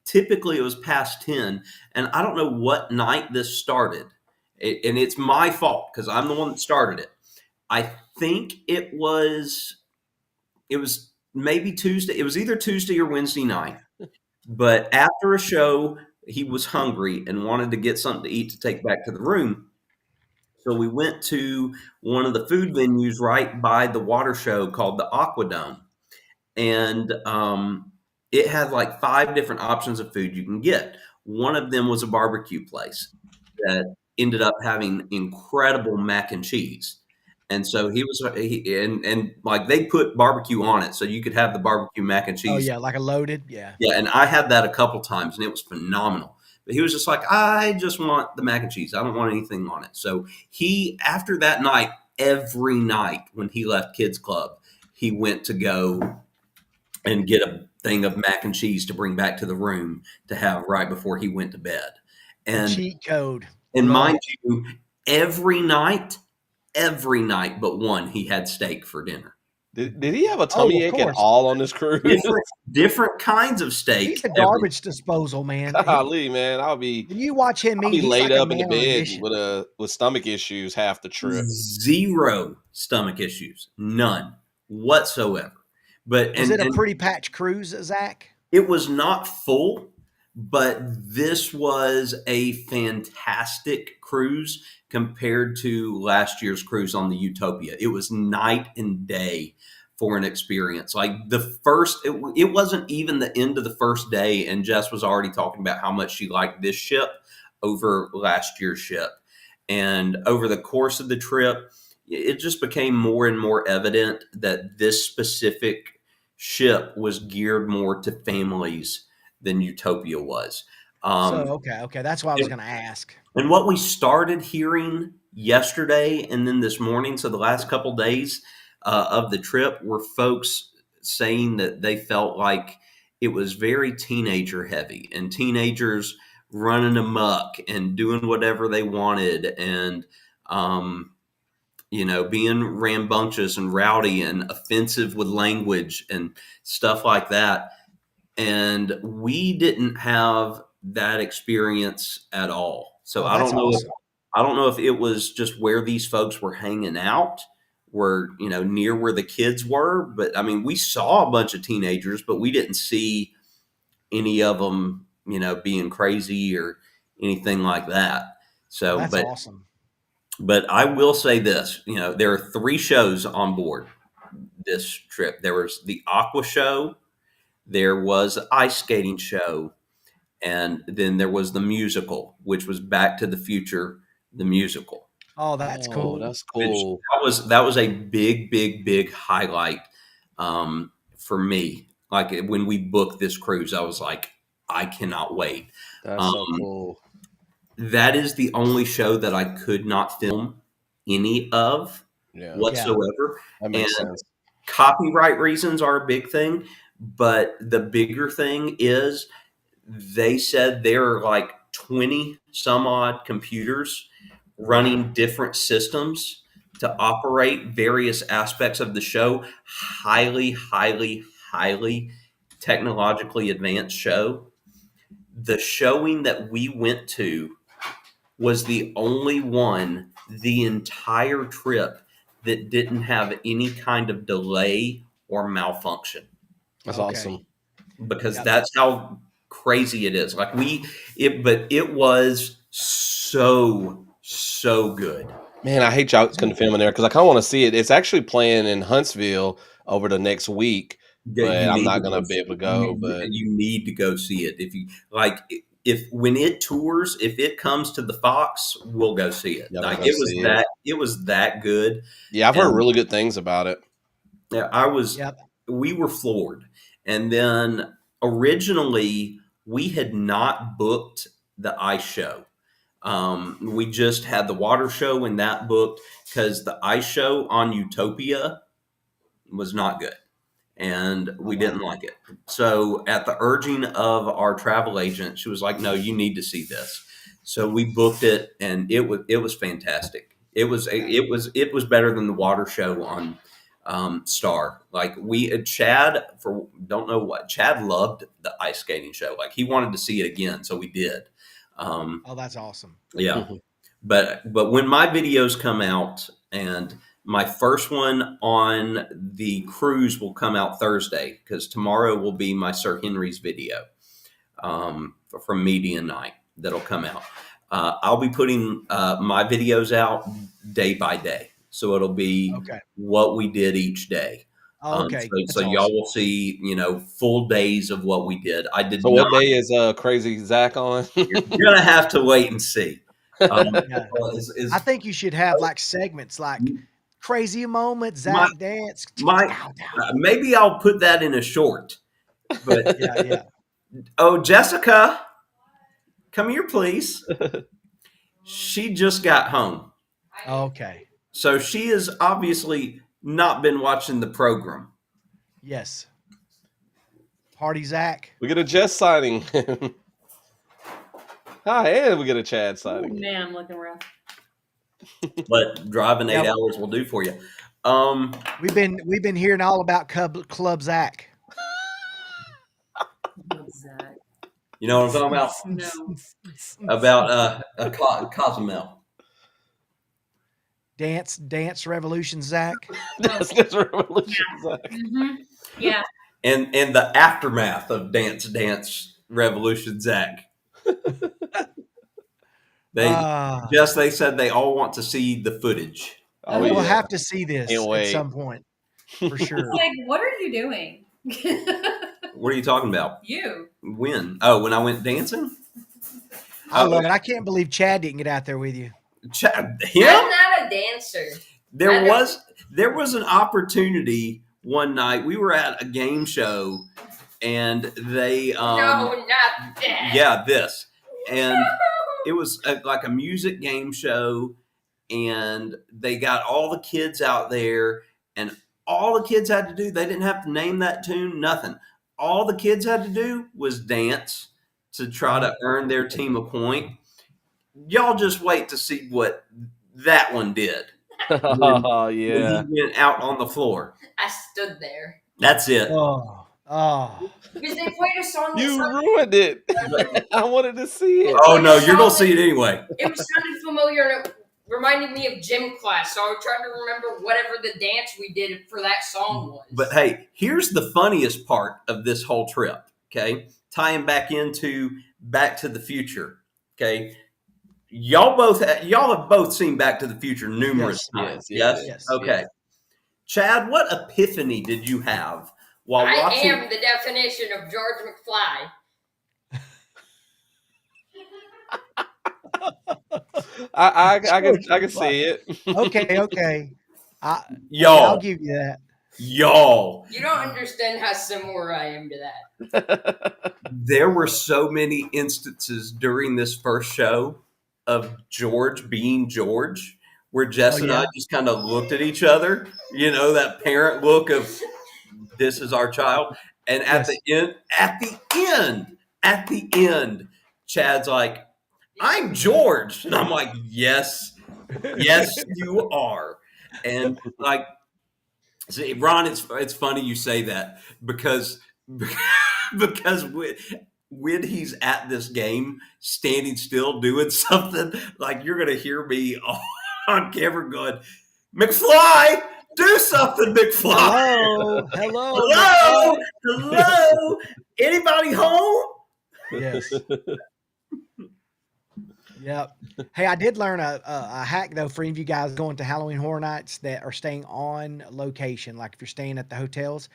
Typically it was past 10, and I don't know what night this started, and it's my fault because I'm the one that started it. I think it was maybe Tuesday. It was either Tuesday or Wednesday night. But after a show, he was hungry and wanted to get something to eat to take back to the room. So we went to one of the food venues right by the water show called the Aquadome. And it had like 5 different options of food you can get. One of them was a barbecue place that ended up having incredible mac and cheese. And so and like they put barbecue on it, so you could have the barbecue mac and cheese. Oh yeah, like a loaded. Yeah. Yeah, and I had that a couple times, and it was phenomenal. But he was just like, "I just want the mac and cheese. I don't want anything on it." So after that night, every night when he left Kids Club, he went to go and get a thing of mac and cheese to bring back to the room to have right before he went to bed. And Cheat code. and Love mind you, every night but one, he had steak for dinner. Did he have a tummy of ache at course. all on this cruise? Different kinds of steak. He's a garbage disposal, man. Golly, man, I'll be When you watch him eat, he's laid like a up in the man on a bed mission. with stomach issues half the trip. Zero stomach issues, none whatsoever. But Was it a pretty patch cruise, Zach? it was not full, but this was a fantastic cruise compared to last year's cruise on the Utopia. It was night and day for an experience. Like it wasn't even the end of the first day, and Jess was already talking about how much she liked this ship over last year's ship. And over the course of the trip, it just became more and more evident that this specific ship was geared more to families than Utopia was. Okay, that's what I was going to ask. And what we started hearing yesterday and then this morning, so the last couple days of the trip, were folks saying that they felt like it was very teenager heavy and teenagers running amok and doing whatever they wanted and, being rambunctious and rowdy and offensive with language and stuff like that. And we didn't have that experience at all. So I don't know. Awesome. I don't know if it was just where these folks were hanging out, were near where the kids were. But I mean, we saw a bunch of teenagers, but we didn't see any of them, being crazy or anything like that. So, That's awesome. But I will say this: there are 3 shows on board this trip. There was the Aqua Show, there was the ice skating show, and then there was the musical, which was Back to the Future, the musical. Oh, that's cool. That's Which cool. that was a big highlight for me. Like when we booked this cruise, I was like, I cannot wait. That's so cool. That is the only show that I could not film any of whatsoever. That makes sense. Copyright reasons are a big thing, but the bigger thing is they said there are like 20 some odd computers running different systems to operate various aspects of the show. Highly technologically advanced show. The showing that we went to was the only one the entire trip that didn't have any kind of delay or malfunction. That's Okay. awesome. Because that's how crazy it is. Like but it was so good. Man, I hate y'all couldn't film in there because I kind of want to see it. It's actually playing in Huntsville over the next week, Yeah, but you I'm need not to gonna go be able to see- go. you- But you need to go see it. If you like, if when it tours, if it comes to the Fox, we'll go see it. Yeah, Like we'll it go was see it. that it was that good. yeah, I've heard And- really good things about it. Yeah, I was. Yep. We were floored. And then originally we had not booked the ice show. We just had the water show and that booked because the ice show on Utopia was not good and we didn't like it. So at the urging of our travel agent, she was like, no, you need to see this. So we booked it and it was fantastic. It was better than the water show on Star. Like Chad, for don't know what, Chad loved the ice skating show. Like he wanted to see it again, so we did. Oh, that's awesome. Yeah. But when my videos come out, and my first one on the cruise will come out Thursday, because tomorrow will be my Sir Henry's video from Media Night that'll come out. I'll be putting my videos out day by day. So it'll be what we did each day. Okay. So y'all will see, full days of what we did. I did So not. what day is Crazy Zach on? You're gonna have to wait and see. Yeah. I think you should have like segments like crazy moments, Zach dance. Maybe I'll put that in a short. But Yeah. oh, Jessica, come here, please. She just got home, Okay. so she has obviously not been watching the program. Yes. Party Zach. We get a Jess signing. Hi, and we get a Chad signing. Man, I'm looking rough. But driving 8 hours will do for you. We've been hearing all about Club Zach. Zach. You know what I'm talking No. about? About Cozumel. Dance Revolution Zach. That's Revolution Zach. Mm-hmm. Yeah. And the aftermath of Dance Revolution Zach. They said they all want to see the footage. Oh, We'll yeah. have to see this Can't at wait. some point for sure. Like, what are you doing? What are you talking about? You. When? Oh, when I went dancing? I love it. I can't believe Chad didn't get out there with you. Him? I'm not a dancer. There was an opportunity one night. We were at a game show, and they No, not that. yeah, this, and it was like a music game show, and they got all the kids out there, and all the kids had to do, they didn't have to name that tune, nothing. All the kids had to do was dance to try to earn their team a point. Y'all just wait to see what that one did. Oh When yeah. he went out on the floor. I stood there. That's it. Oh. Because they played a song that You sounded, ruined it. I wanted to see it. Oh no, you're gonna see it anyway. it was sounded familiar and it reminded me of gym class. So I was trying to remember whatever the dance we did for that song was. But hey, here's the funniest part of this whole trip. Okay, tying back into Back to the Future. Okay, y'all have both seen Back to the Future numerous times. Yes. Okay, Chad, what epiphany did you have while I watching? am the definition of George McFly. I can see it. Okay. I'll Y'all, give you that. y'all, You don't understand how similar I am to that. there were so many instances during this first show of George being George, where Jess Oh, and yeah? I just kind of looked at each other, that parent look of this is our child. And at the end, Chad's like, I'm George. And I'm like, yes, you are. And like, see, Ron, it's funny you say that because when he's at this game, standing still, doing something, like you're gonna hear me on camera going, McFly, do something, McFly. Hello. Hello, anybody home? Yes. Yep. Hey, I did learn a hack though for any of you guys going to Halloween Horror Nights that are staying on location. Like if you're staying at the hotels,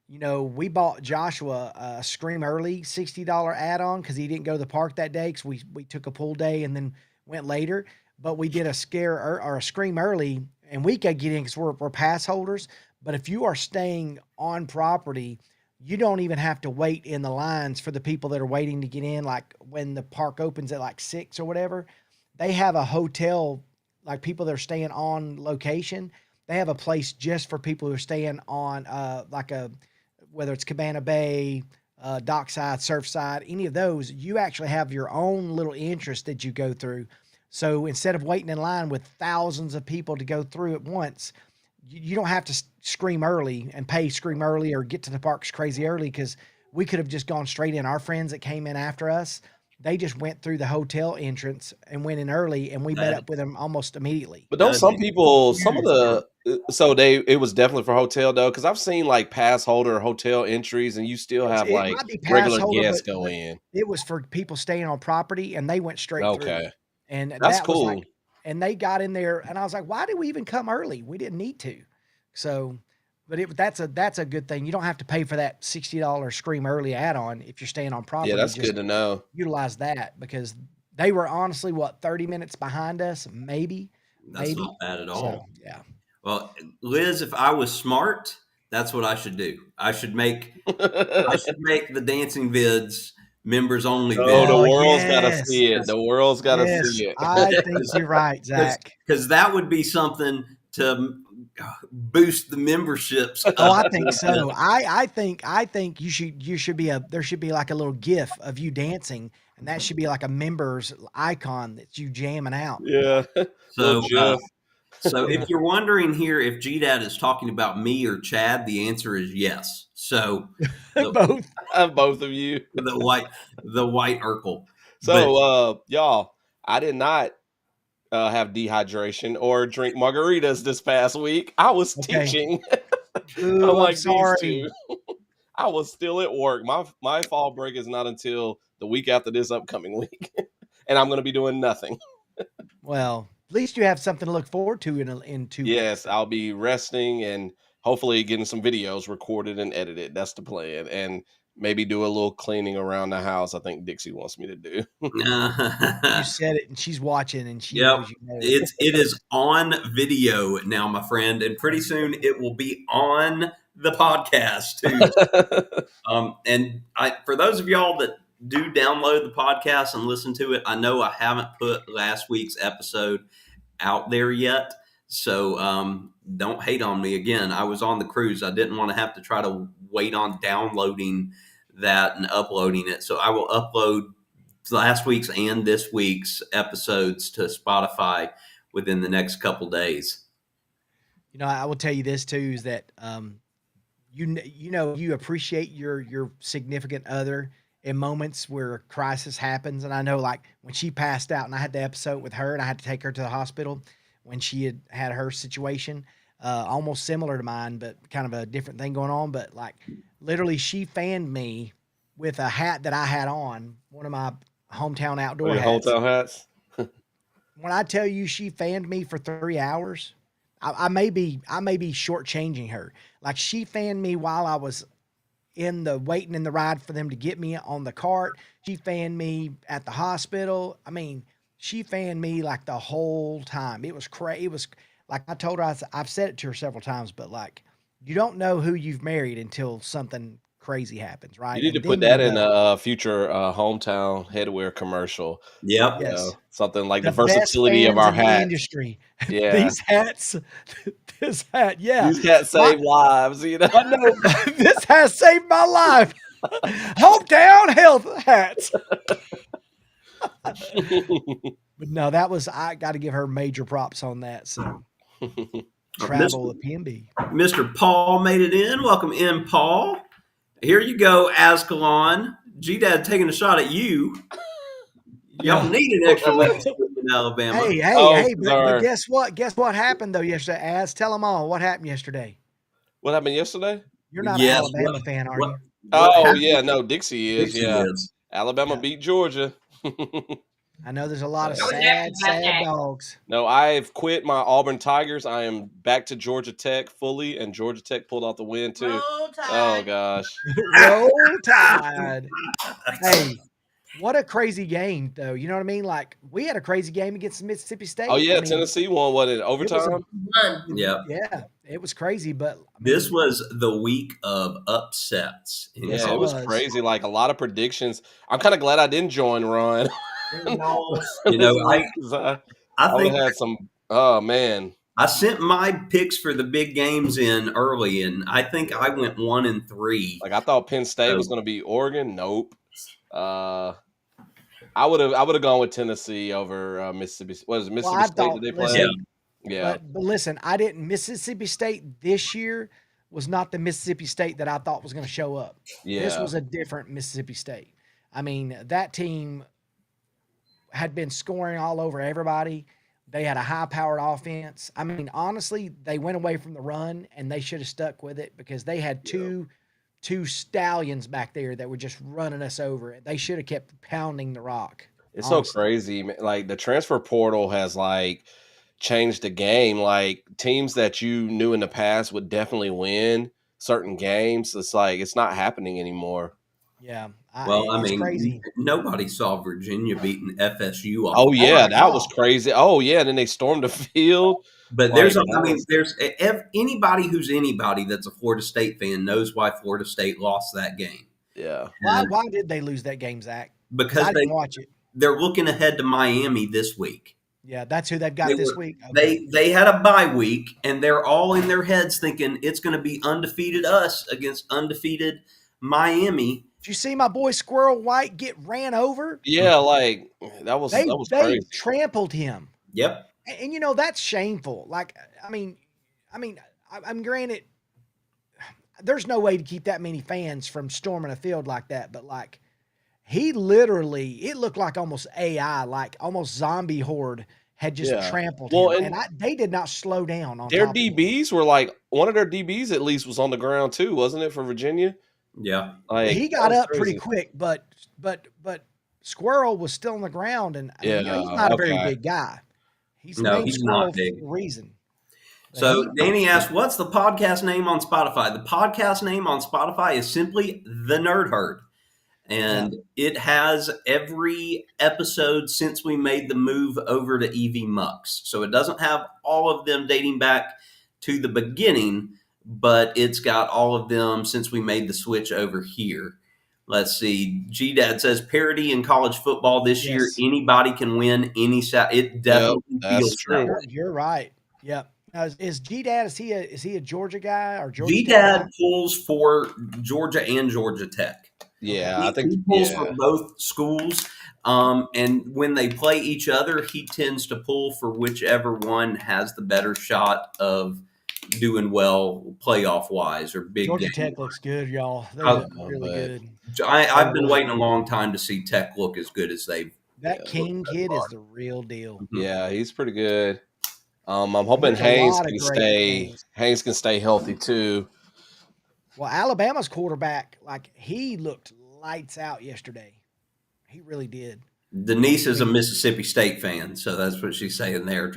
we bought Joshua a Scream Early $60 add-on because he didn't go to the park that day because we took a pool day and then went later. But we did a Scream Early, and we could get in because we're pass holders. But if you are staying on property, you don't even have to wait in the lines for the people that are waiting to get in. Like when the park opens at like 6 or whatever, they have a hotel, like people that are staying on location. They have a place just for people who are staying on whether it's Cabana Bay, Dockside, Surfside, any of those. You actually have your own little interest that you go through. So instead of waiting in line with thousands of people to go through at once, you don't have to scream early and pay Scream Early or get to the parks crazy early, because we could have just gone straight in. Our friends that came in after us, they just went through the hotel entrance and went in early, and we met up with them almost immediately. But don't some people, it was definitely for hotel though, because I've seen like pass holder hotel entries, and you still have It like might be pass regular holder, guests but go in. It was for people staying on property, and they went straight through. Okay, And that's that cool. was like, and they got in there, and I was like, why did we even come early? We didn't need to. So, but that's a good thing. You don't have to pay for that $60 Scream Early add-on if you're staying on property. Yeah, that's Just good to know. utilize that, because they were honestly 30 minutes behind us, maybe. That's not bad at all. So, yeah. Well, Liz, if I was smart, that's what I should do. I should make the dancing vids members only Oh, vids. the world's yes. gotta see it. The world's gotta Yes, see it. I think you're right, Zach. Because that would be something to boost the memberships. Oh, I think so. I think you should be there should be like a little GIF of you dancing, and that should be like a members icon that's you jamming out. Yeah. So, Jeff. so if you're wondering here if GDAD is talking about me or Chad, the answer is yes. So Both. Both of you. the white Urkel. So, y'all, I did not have dehydration or drink margaritas this past week. I was Okay. teaching. Ooh, I'm Unlike sorry. these two. I was still at work. My fall break is not until the week after this upcoming week, and I'm going to be doing nothing. Well, at least you have something to look forward to in 2 weeks. Yes, I'll be resting and hopefully getting some videos recorded and edited. That's the plan. And maybe do a little cleaning around the house. I think Dixie wants me to do. You said it, and she's watching, and she Yep. knows you know it. It is on video now, my friend, and pretty soon it will be on the podcast too. And for those of y'all that do download the podcast and listen to it, I know I haven't put last week's episode out there yet, so don't hate on me. Again, I was on the cruise. I didn't want to have to try to wait on downloading that and uploading it, so I will upload last week's and this week's episodes to Spotify within the next couple days. You know, I will tell you this too, is that you appreciate your significant other in moments where a crisis happens. And I know, like, when she passed out and I had the episode with her and I had to take her to the hospital when she had her situation, almost similar to mine, but kind of a different thing going on. But like, literally, she fanned me with a hat that I had on, one of my hometown outdoor hats. Hometown hats. When I tell you she fanned me for 3 hours, I may be shortchanging her. Like, she fanned me while I was waiting in the ride for them to get me on the cart. She fanned me at the hospital. I mean, she fanned me like the whole time. It was crazy. It was like, I told her, I've said it to her several times, but like, you don't know who you've married until something crazy happens, right? You need And to put then that you in know. a future hometown headwear commercial. Yep. You Yes. know, something like The the best versatility of fans our in the hats. industry. Yeah. These hats, this hat, yeah. These hats save lives, you know. I know. This has saved my life. Hometown health hats. But no, I got to give her major props on that. So travel the PNB. Mr. Paul made it in. Welcome in, Paul. Here you go, Ascalon. G-Dad taking a shot at you. Y'all need an extra leg in Alabama. Hey, but sorry. guess what? Guess what happened though yesterday? Az, tell them all what happened yesterday. What happened yesterday? You're not Yes, an Alabama fan, are what- you? What Oh happened? yeah, no, Dixie is. Dixie Yeah, is. Alabama Yeah. beat Georgia. I know there's a lot of I was happy sad, about sad that. dogs. No, I've quit my Auburn Tigers. I am back to Georgia Tech fully, and Georgia Tech pulled out the win too. Oh gosh. Roll Tide. Hey, what a crazy game, though. You know what I mean? Like, we had a crazy game against Mississippi State. Oh yeah, I mean, Tennessee won what in was a- overtime? None. Yeah. Yeah, it was crazy, but I mean, This was the week of upsets. in Yes, Yeah, it it was was. crazy. Like a lot of predictions. I'm kind of glad I didn't join Ron. You know, I I would think have had some. Oh man, I sent my picks for the big games in early, and I think I went 1-3. like I thought Penn State was Oh. going to be Oregon. Nope. I would have gone with Tennessee over Mississippi. What is it, Mississippi I State thought- that they play? listen, Yeah. but listen, I didn't. Mississippi State this year was not the Mississippi State that I thought was going to show up. Yeah. This was a different Mississippi State. I mean, that team had been scoring all over everybody. They had a high-powered offense. I mean, honestly, they went away from the run, and they should have stuck with it because they had two stallions back there that were just running us over. They should have kept pounding the rock. It's honestly. so crazy, man. Like the transfer portal has like changed the game. Like teams that you knew in the past would definitely win certain games. It's like it's not happening anymore. Yeah. Well, I it's mean, crazy. nobody saw Virginia beating FSU off. Oh the yeah, park. that was crazy. Oh yeah, and then they stormed the field. But Like, there's, that I mean, was- there's anybody who's anybody that's a Florida State fan knows why Florida State lost that game Yeah. Why did they lose that game, Zach? 'Cause because I didn't watch it. they're looking ahead to Miami this week. Yeah, that's who they've got They this were- week. Okay. They had a bye week, and they're all in their heads thinking it's going to be undefeated us against undefeated Miami. Did you see my boy Squirrel White get ran over? Yeah, like that was They crazy. trampled him. Yep. And you know that's shameful. Like I'm granted, there's no way to keep that many fans from storming a field like that. But like, he literally, it looked like almost AI, like almost zombie horde had just Yeah. trampled Well, him, and and they did not slow down. On Their top of him. DBs were like one of their DBs at least was on the ground too, wasn't it, for Virginia? Yeah. Like He that got was up pretty crazy. quick, but Squirrel was still on the ground, and I mean, Yeah, he's not a very okay. big guy. He's No, named he's Squirrel not big. for a reason. So Danny asked, what's the podcast name on Spotify? The podcast name on Spotify is simply The Nerd Herd. And it has every episode since we made the move over to EV Mux. So it doesn't have all of them dating back to the beginning, but it's got all of them since we made the switch over here. Let's see. G-Dad says parody in college football this year. Anybody can win any side. It definitely feels true. that way. You're right. Yep. Is G-Dad, is he a Georgia guy or Georgia G-Dad Tech guy? pulls for Georgia and Georgia Tech. Yeah, He I think pulls for both schools. And when they play each other, he tends to pull for whichever one has the better shot of doing well playoff wise or big Georgia game. Tech looks good, y'all. They Oh, look really good. I've been waiting a long time to see Tech look as good as they've. That King kid is the real deal. Yeah, he's pretty good. I'm hoping There's a Haynes lot of can great stay. things. Haynes can stay healthy too. Well, Alabama's quarterback, he looked lights out yesterday. He really did. Denise is a Mississippi State fan, so that's what she's saying there.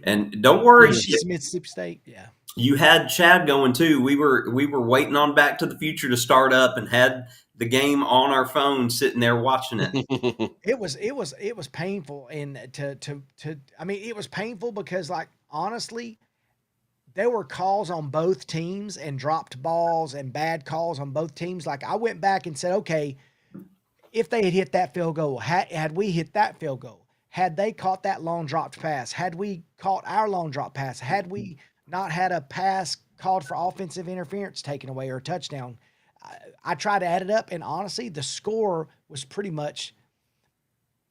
And don't worry, She's Mississippi State. Yeah. you had Chad going too. We were waiting on Back to the Future to start up and had the game on our phone sitting there watching it. It was painful, and it was painful because honestly, there were calls on both teams and dropped balls and bad calls on both teams. I went back and said, okay, if they had hit that field goal, had we hit that field goal, had they caught that long dropped pass, had we caught our long drop pass, had we not had a pass called for offensive interference taken away or a touchdown, I tried to add it up, and honestly, the score was pretty much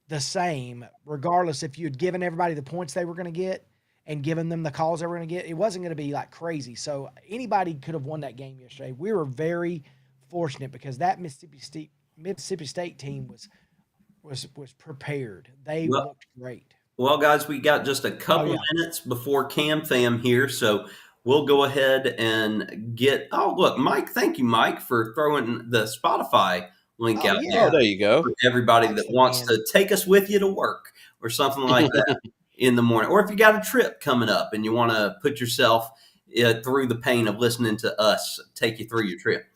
the same, regardless if you had given everybody the points they were going to get and given them the calls they were going to get. It wasn't going to be crazy. So anybody could have won that game yesterday. We were very fortunate because that Mississippi State team was prepared. They looked great. Well, guys, we got just a couple minutes before Cam Fam here, so we'll go ahead and get. Oh, look, Mike! Thank you, Mike, for throwing the Spotify link out there. Oh, there you go. For everybody that wants to take us with you to work or something like that in the morning, or if you got a trip coming up and you want to put yourself through the pain of listening to us take you through your trip.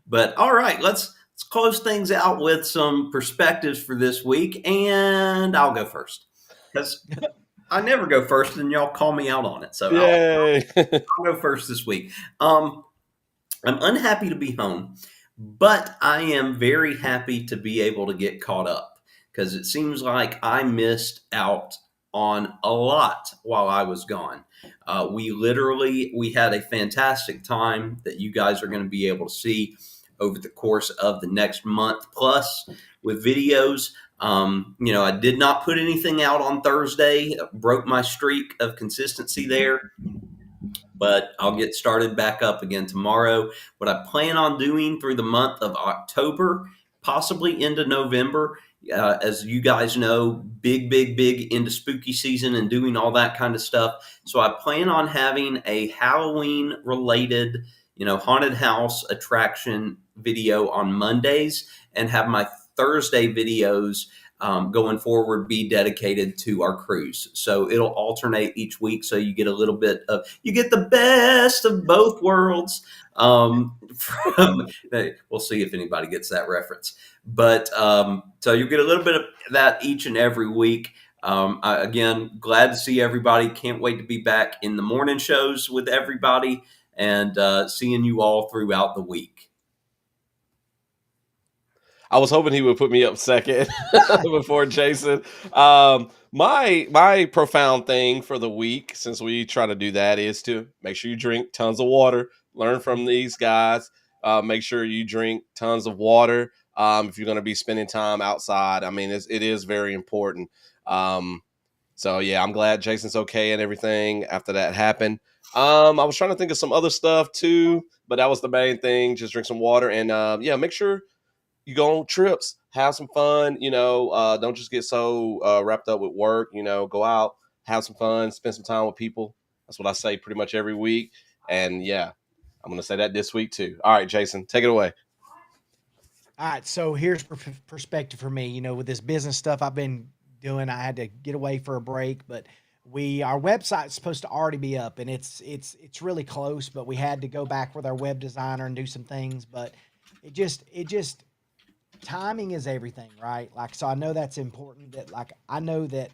But all right, let's close things out with some perspectives for this week, and I'll go first because I never go first, and y'all call me out on it. So I'll go first this week. I'm unhappy to be home, but I am very happy to be able to get caught up because it seems like I missed out on a lot while I was gone. We had a fantastic time that you guys are going to be able to see over the course of the next month plus with videos. I did not put anything out on Thursday, broke my streak of consistency there, but I'll get started back up again tomorrow. What I plan on doing through the month of October, possibly into November, as you guys know, big into spooky season and doing all that kind of stuff. So I plan on having a Halloween related, haunted house attraction video on Mondays and have my Thursday videos going forward be dedicated to our cruise. So it'll alternate each week. So you get you get the best of both worlds. We'll see if anybody gets that reference. But so you get a little bit of that each and every week. Again, glad to see everybody. Can't wait to be back in the morning shows with everybody and seeing you all throughout the week. I was hoping he would put me up second before Jason. My profound thing for the week, since we try to do that, is to make sure you drink tons of water. Learn from these guys. Make sure you drink tons of water if you're going to be spending time outside. I mean, it is very important. So, yeah, I'm glad Jason's okay and everything after that happened. I was trying to think of some other stuff, too, but that was the main thing. Just drink some water and, make sure you go on trips, have some fun, don't just get so wrapped up with work, go out, have some fun, spend some time with people. That's what I say pretty much every week. And yeah, I'm going to say that this week too. All right, Jason, take it away. All right. So here's perspective for me, with this business stuff I've been doing, I had to get away for a break, but our website's supposed to already be up, and it's really close, but we had to go back with our web designer and do some things, but it just timing is everything, right? Like, so I know that's important, that like I know that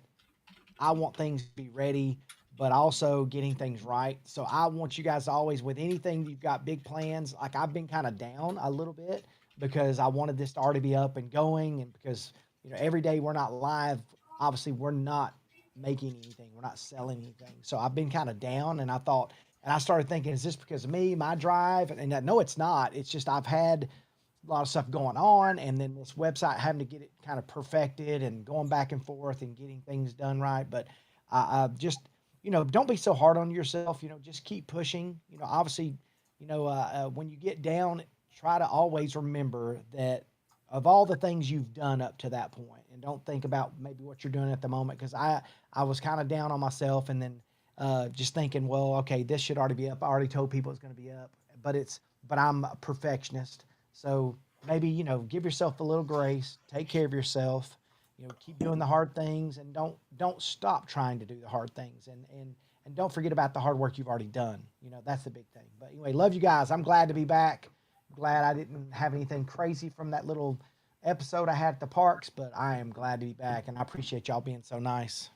I want things to be ready, but also getting things right. So I want you guys to always, with anything you've got big plans, like I've been kind of down a little bit because I wanted this to already be up and going, and because every day we're not live, obviously we're not making anything, we're not selling anything. So I've been kind of down, and I started thinking, is this because of me, my drive? And no, it's not. It's just I've had a lot of stuff going on, and then this website having to get it kind of perfected and going back and forth and getting things done right. But just don't be so hard on yourself. Just keep pushing. Obviously, when you get down, try to always remember that of all the things you've done up to that point, and don't think about maybe what you're doing at the moment. Because I was kind of down on myself, and then just thinking, well, okay, this should already be up. I already told people it's going to be up, but I'm a perfectionist. So maybe, give yourself a little grace, take care of yourself, keep doing the hard things, and don't stop trying to do the hard things, and don't forget about the hard work you've already done. That's the big thing. But anyway, love you guys. I'm glad to be back. I'm glad I didn't have anything crazy from that little episode I had at the parks, but I am glad to be back, and I appreciate y'all being so nice.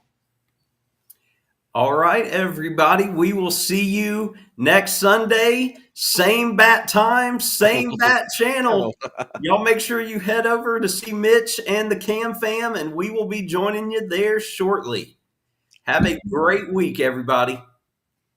All right, everybody. We will see you next Sunday. Same bat time, same bat channel. Y'all make sure you head over to see Mitch and the Cam Fam, and we will be joining you there shortly. Have a great week, everybody.